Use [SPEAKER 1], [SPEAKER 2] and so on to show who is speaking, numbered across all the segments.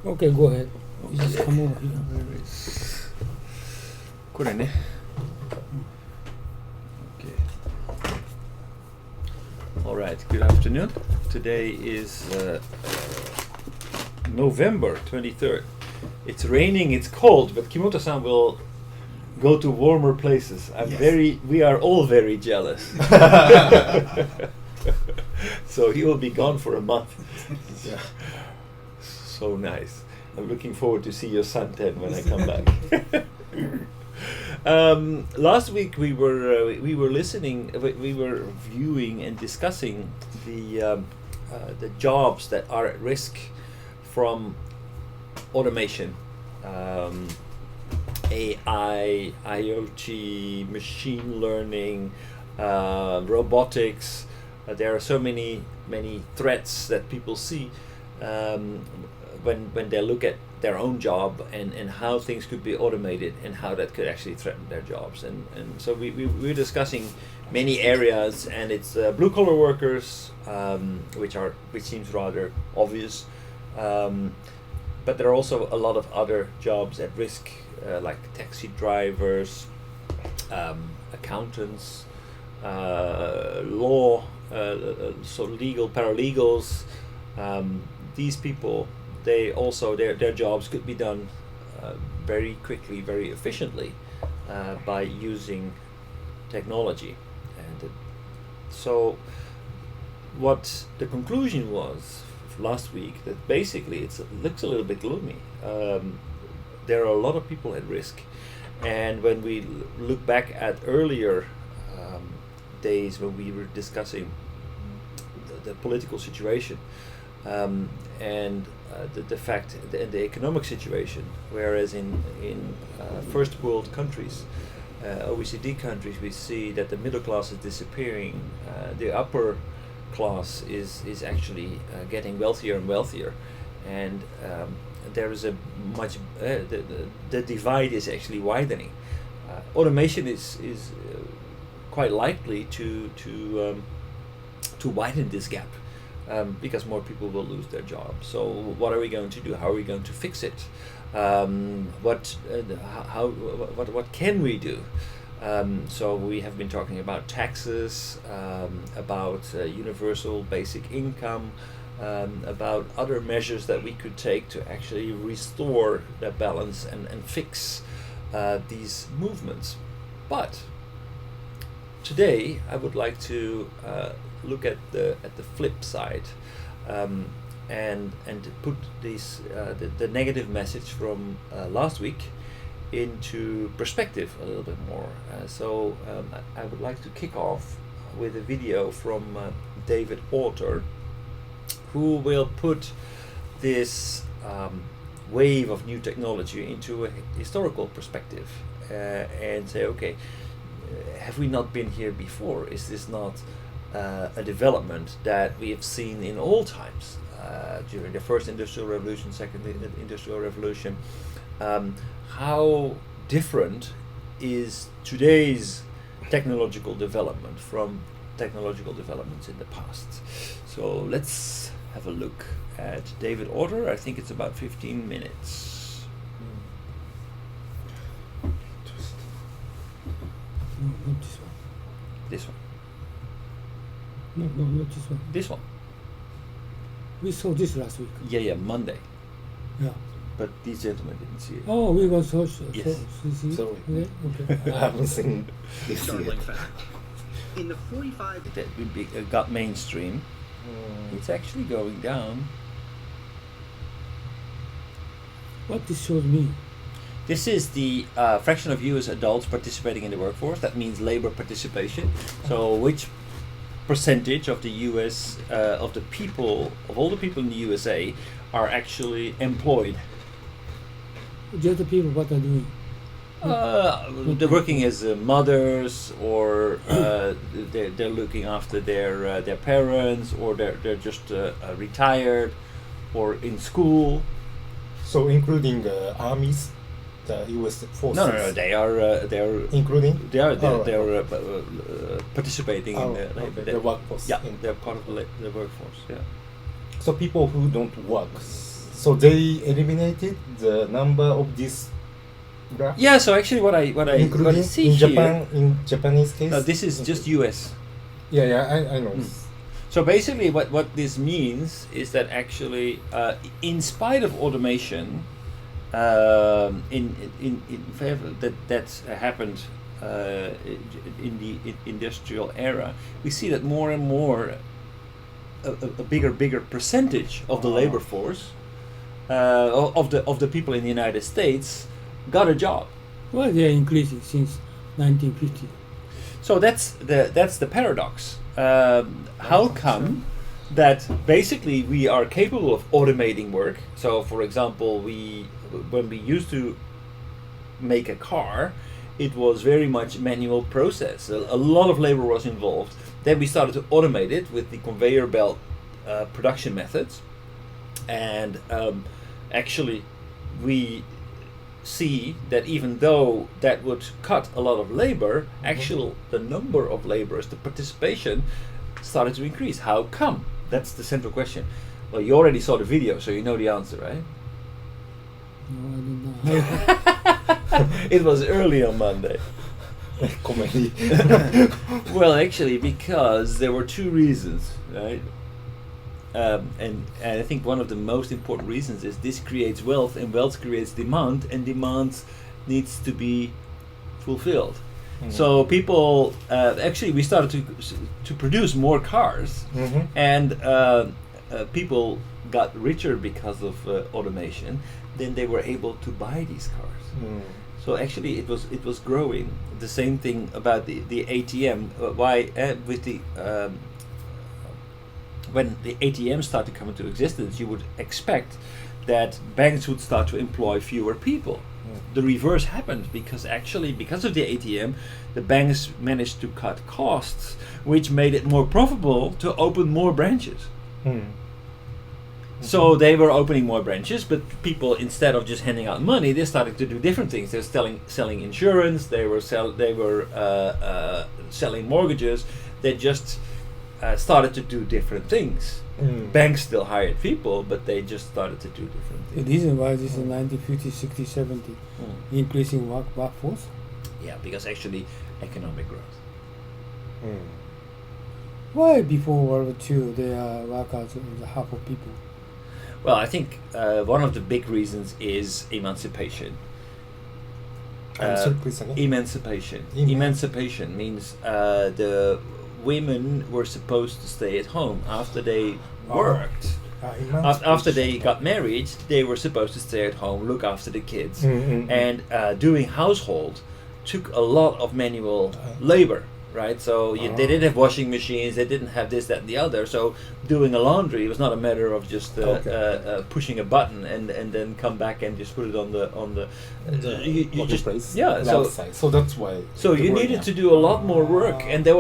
[SPEAKER 1] Okay, go ahead. You just come over here.
[SPEAKER 2] Where is これね Okay. All right, good afternoon. Today is November 23rd. It's raining, it's cold, but Kimoto-san will go to warmer places. We are all very jealous. So he will be gone for a month.
[SPEAKER 3] Yeah.
[SPEAKER 2] So nice. I'm looking forward to see your suntan when I come back. Last week we were viewing and discussing the jobs that are at risk from automation, AI, IoT, machine learning, robotics. There are so many threats that people see when they look at their own job and how things could be automated and how that could actually threaten their jobs. And so we're discussing many areas, and it's blue collar workers, which seems rather obvious. But there are also a lot of other jobs at risk, like taxi drivers, accountants, law, so legal paralegals. These people, they also their jobs could be done very quickly, very efficiently by using technology. And so what the conclusion was last week, that basically it looks a little bit gloomy. There are a lot of people at risk, and when we look back at earlier days when we were discussing the political situation and the fact and the economic situation, whereas in first world countries, OECD countries, we see that the middle class is disappearing, the upper class is actually getting wealthier and wealthier, and there is a much the divide is actually widening. Automation is quite likely to widen this gap, because more people will lose their job. So what are we going to do? How are we going to fix it? What can we do? So we have been talking about taxes, about universal basic income, about other measures that we could take to actually restore that balance and fix these movements. But today I would like to look at the flip side, and to put these the negative message from last week into perspective a little bit more. So I would like to kick off with a video from David Autor, who will put this wave of new technology into a historical perspective and say, okay, have we not been here before? Is this not a development that we have seen in all times, during the first industrial revolution, second industrial revolution? How different is today's technological development from technological developments in the past? So let's have a look at David Autor. I think it's about 15 minutes.
[SPEAKER 1] No, not this one.
[SPEAKER 2] This one.
[SPEAKER 1] No, not this one.
[SPEAKER 2] This one.
[SPEAKER 1] We saw this last week.
[SPEAKER 2] Yeah, Monday.
[SPEAKER 1] Yeah.
[SPEAKER 2] But these gentlemen didn't see it.
[SPEAKER 1] Oh, we got so
[SPEAKER 2] Yes.
[SPEAKER 1] see?
[SPEAKER 3] Sorry.
[SPEAKER 1] Okay.
[SPEAKER 3] I haven't seen this
[SPEAKER 4] Startling
[SPEAKER 3] yet.
[SPEAKER 4] fact. In the 45
[SPEAKER 2] That got mainstream. It's actually going down.
[SPEAKER 1] What this shows me?
[SPEAKER 2] This is the fraction of U.S. adults participating in the workforce. That means labor participation. So which percentage of the U.S. Of all the people in the USA are actually employed?
[SPEAKER 1] Just the people what are doing.
[SPEAKER 2] They're working as mothers, or they're looking after their parents, or they're just retired, or in school.
[SPEAKER 3] So including the armies, the U.S. forces.
[SPEAKER 2] No. They are
[SPEAKER 3] Including.
[SPEAKER 2] they are
[SPEAKER 3] Oh,
[SPEAKER 2] participating in the labor.
[SPEAKER 3] okay, the workforce.
[SPEAKER 2] Yeah, they're part of the workforce. Yeah.
[SPEAKER 3] So people who don't work, So they eliminated the number of this graph,
[SPEAKER 2] Yeah. So actually, what I
[SPEAKER 3] including
[SPEAKER 2] see
[SPEAKER 3] in
[SPEAKER 2] here.
[SPEAKER 3] Japan, in Japanese case.
[SPEAKER 2] No, this is just U.S.
[SPEAKER 3] Yeah, I know.
[SPEAKER 2] So basically, what this means is that actually, in spite of automation, in favor that's happened in the industrial era, we see that more and more a bigger percentage of the labor force of the people in the United States got a job.
[SPEAKER 1] Why they are increasing since 1950?
[SPEAKER 2] So that's the paradox. How come that basically we are capable of automating work? So, for example, when we used to make a car, it was very much manual process. A lot of labor was involved. Then we started to automate it with the conveyor belt production methods, and actually we see that even though that would cut a lot of labor, actual the number of laborers, the participation started to increase. How come? That's the central question. Well, you already saw the video, so you know the answer, right?
[SPEAKER 1] No, I don't know.
[SPEAKER 2] It was early on Monday.
[SPEAKER 3] Comedy.
[SPEAKER 2] Well, actually, because there were two reasons, right? And I think one of the most important reasons is this creates wealth, and wealth creates demand, and demand needs to be fulfilled. So people actually we started to produce more cars, and people got richer because of automation. Then they were able to buy these cars. So actually, it was growing. The same thing about the ATM. Why with the when the ATM started to come into existence, you would expect that banks would start to employ fewer people. The reverse happened because of the ATM, the banks managed to cut costs, which made it more profitable to open more branches. So they were opening more branches, but people, instead of just handing out money, they started to do different things. They were selling insurance. They were selling mortgages. They just started to do different things. Banks still hired people, but they just started to do different
[SPEAKER 1] The
[SPEAKER 2] things.
[SPEAKER 1] reason why this is 1950, 60, 70, increasing workforce.
[SPEAKER 2] Yeah, because actually economic growth.
[SPEAKER 1] Why before World War II there are workers was half of people?
[SPEAKER 2] Well, I think one of the big reasons is emancipation.
[SPEAKER 3] Sorry, please again.
[SPEAKER 2] Emancipation.
[SPEAKER 3] Eman-
[SPEAKER 2] Emancipation means the women were supposed to stay at home after they worked. After they got married, they were supposed to stay at home, look after the kids, and doing household took a lot of manual labor. Right, so they didn't have washing machines. They didn't have this, that, and the other. So doing a laundry was not a matter of just pushing a button and then come back and just put it on the. You just
[SPEAKER 3] place.
[SPEAKER 2] yeah.
[SPEAKER 3] So that's why.
[SPEAKER 2] So you needed to do a lot more work, and there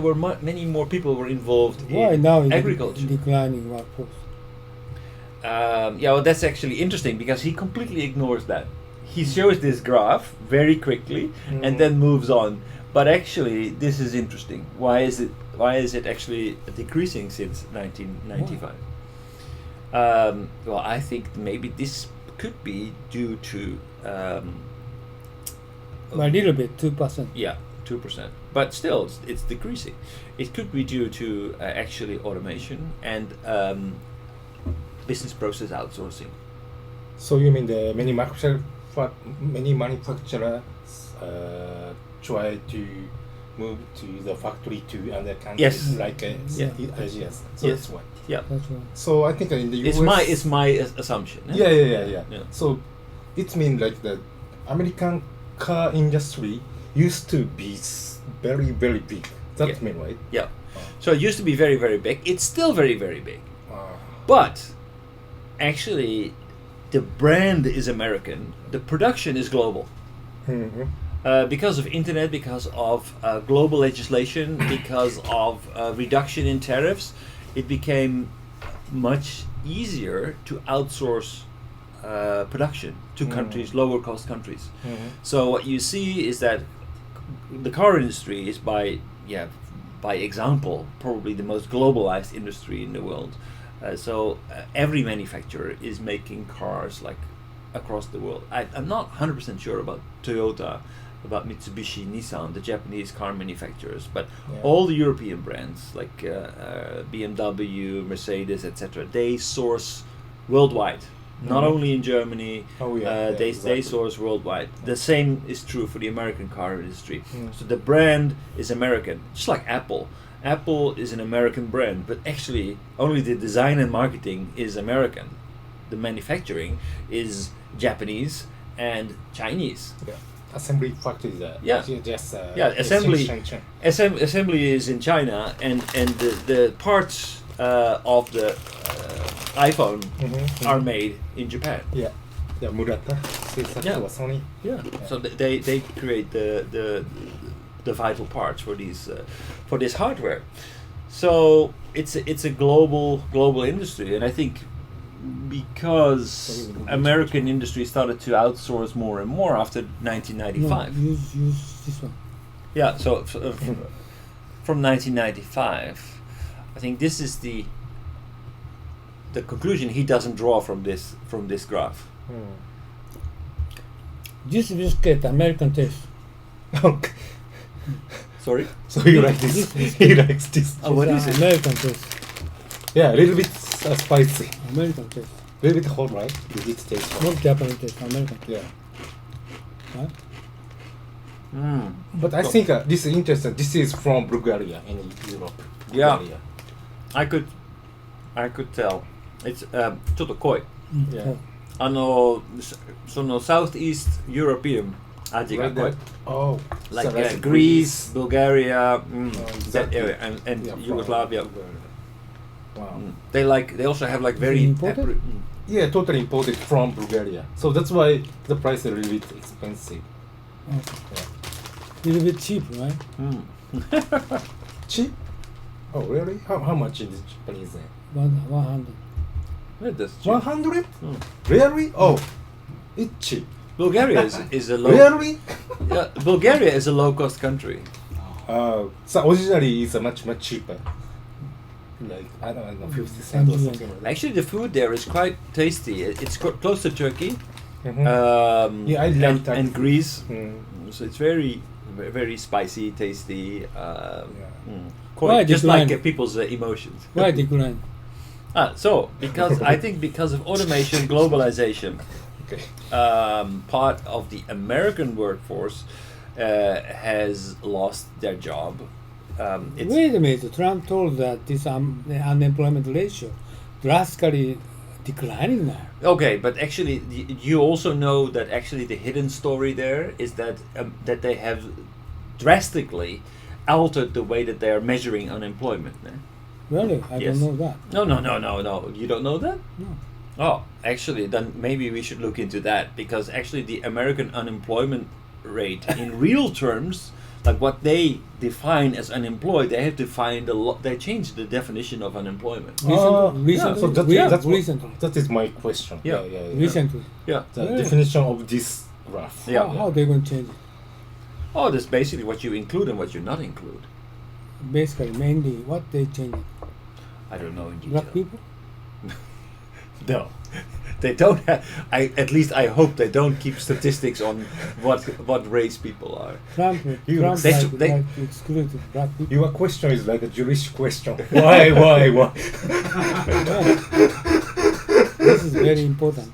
[SPEAKER 2] were many more people were involved
[SPEAKER 1] Why
[SPEAKER 2] in
[SPEAKER 1] now is
[SPEAKER 2] agriculture.
[SPEAKER 1] declining workforce?
[SPEAKER 2] Yeah, well, that's actually interesting because he completely ignores that. He shows this graph very quickly and then moves on. But actually, this is interesting. Why is it actually decreasing since 1995? Well, I think maybe this could be due to
[SPEAKER 1] A little bit, 2%.
[SPEAKER 2] yeah, 2%. But still, it's decreasing. It could be due to actually automation and business process outsourcing.
[SPEAKER 3] So you mean the many manufacturers try to move to the factory to other countries,
[SPEAKER 2] Yes.
[SPEAKER 3] like
[SPEAKER 2] Yeah.
[SPEAKER 3] Asia. So
[SPEAKER 2] Yes.
[SPEAKER 3] that's why.
[SPEAKER 2] Yeah,
[SPEAKER 1] That's right.
[SPEAKER 3] So I think in the US,
[SPEAKER 2] it's my assumption.
[SPEAKER 3] yeah.
[SPEAKER 2] Yeah.
[SPEAKER 3] So it means like the American car industry used to be very very big. That
[SPEAKER 2] Yeah.
[SPEAKER 3] mean right?
[SPEAKER 2] Yeah. So it used to be very, very big. It's still very, very big.
[SPEAKER 3] Ah.
[SPEAKER 2] But actually, the brand is American. The production is global. Because of internet, because of global legislation, because of reduction in tariffs, it became much easier to outsource production to countries, lower cost countries. So what you see is that the car industry is by example, probably the most globalized industry in the world. So every manufacturer is making cars like across the world. I'm not 100% sure about Toyota, about Mitsubishi, Nissan, the Japanese car manufacturers, but
[SPEAKER 3] Yeah.
[SPEAKER 2] all the European brands like BMW, Mercedes, etc., they source worldwide. Not
[SPEAKER 3] Mhm.
[SPEAKER 2] only in Germany,
[SPEAKER 3] Oh, yeah,
[SPEAKER 2] they
[SPEAKER 3] exactly.
[SPEAKER 2] source worldwide. The same is true for the American car industry.
[SPEAKER 3] Mm.
[SPEAKER 2] So the brand is American, just like Apple. Apple is an American brand, but actually only the design and marketing is American. The manufacturing is Japanese and Chinese.
[SPEAKER 3] Yeah. Assembly factories are
[SPEAKER 2] Yeah.
[SPEAKER 3] just
[SPEAKER 2] Yeah, assembly-
[SPEAKER 3] Shenzhen.
[SPEAKER 2] Assembly is in China, and the parts of the iPhone
[SPEAKER 3] Mhm.
[SPEAKER 2] are made in Japan.
[SPEAKER 3] Yeah. Yeah, Murata 製作はソニー。
[SPEAKER 2] Yeah. So they create the vital parts for these for this hardware. So it's a global industry, and I think because American industry started to outsource more and more after 1995.
[SPEAKER 1] No, use this one.
[SPEAKER 2] Yeah. So from 1995, I think this is the conclusion he doesn't draw from this graph.
[SPEAKER 1] This biscuit, American taste.
[SPEAKER 3] Okay.
[SPEAKER 2] Sorry.
[SPEAKER 3] So you like this? He likes this.
[SPEAKER 2] Oh, what
[SPEAKER 1] It's
[SPEAKER 2] is it?
[SPEAKER 1] American taste.
[SPEAKER 3] Yeah, a little bit spicy.
[SPEAKER 1] American taste.
[SPEAKER 3] A little bit hot, right? Did it taste hot?
[SPEAKER 1] Not Japanese taste, American.
[SPEAKER 3] Yeah.
[SPEAKER 1] Right?
[SPEAKER 3] But I think this is interesting. This is from Bulgaria in Europe.
[SPEAKER 2] Yeah.
[SPEAKER 3] Bulgaria.
[SPEAKER 2] I could tell. It's ちょっと濃い。
[SPEAKER 3] Yeah.
[SPEAKER 2] その Southeast European 味が
[SPEAKER 3] Like
[SPEAKER 2] 濃い
[SPEAKER 3] that. Oh.
[SPEAKER 2] like
[SPEAKER 3] so that's
[SPEAKER 2] Greece, Bulgaria, that
[SPEAKER 3] exactly.
[SPEAKER 2] area, and
[SPEAKER 3] Yeah, from
[SPEAKER 2] Yugoslavia.
[SPEAKER 3] Bulgaria. Wow.
[SPEAKER 2] They also have like very
[SPEAKER 1] Imported?
[SPEAKER 3] Yeah, totally imported from Bulgaria. So that's why the price is a little bit expensive.
[SPEAKER 1] Little bit cheap, right?
[SPEAKER 3] Cheap? Oh, really? How much is Japanese yen?
[SPEAKER 1] 100.
[SPEAKER 2] That's cheap.
[SPEAKER 3] 100? Really? Oh, it's cheap.
[SPEAKER 2] Bulgaria is a low.
[SPEAKER 3] Really?
[SPEAKER 2] Yeah, Bulgaria is a low cost country.
[SPEAKER 3] So originally it's much cheaper. Like, I don't know, 50 cents or something like that.
[SPEAKER 2] Actually, the food there is quite tasty. It's close to Turkey.
[SPEAKER 3] Yeah, I like Turkey.
[SPEAKER 2] and Greece.
[SPEAKER 3] Mm.
[SPEAKER 2] So it's very spicy, tasty.
[SPEAKER 1] Why
[SPEAKER 2] Just
[SPEAKER 1] decline?
[SPEAKER 2] like people's emotions.
[SPEAKER 1] Why decline?
[SPEAKER 2] So because I think because of automation, globalization,
[SPEAKER 3] Okay.
[SPEAKER 2] part of the American workforce has lost their job. It's
[SPEAKER 1] Wait a minute. Trump told that this the unemployment ratio drastically declining now.
[SPEAKER 2] okay, but actually, you also know that actually the hidden story there is that they have drastically altered the way that they are measuring unemployment. Eh?
[SPEAKER 1] Really? I
[SPEAKER 2] Yes.
[SPEAKER 1] don't know that.
[SPEAKER 2] No. You don't know that?
[SPEAKER 1] No.
[SPEAKER 2] Oh, actually, then maybe we should look into that because actually the American unemployment rate in real terms, like what they define as unemployed, they have defined a lot. They changed the definition of unemployment.
[SPEAKER 1] Recently,
[SPEAKER 3] So that's what-
[SPEAKER 1] recently.
[SPEAKER 3] that is my question.
[SPEAKER 2] Yeah.
[SPEAKER 1] Recently.
[SPEAKER 2] Yeah.
[SPEAKER 3] The
[SPEAKER 1] Yeah.
[SPEAKER 3] definition of this graph.
[SPEAKER 2] Yeah.
[SPEAKER 1] How they going to change it?
[SPEAKER 2] Oh, that's basically what you include and what you not include.
[SPEAKER 1] Basically, mainly what they change it?
[SPEAKER 2] I don't know in detail.
[SPEAKER 1] Black people?
[SPEAKER 2] No, they don't have. At least I hope they don't keep statistics on what race people are.
[SPEAKER 1] Trump
[SPEAKER 3] You-
[SPEAKER 1] like exclude black people.
[SPEAKER 3] Your question is like a Jewish question. Why?
[SPEAKER 1] This is very important.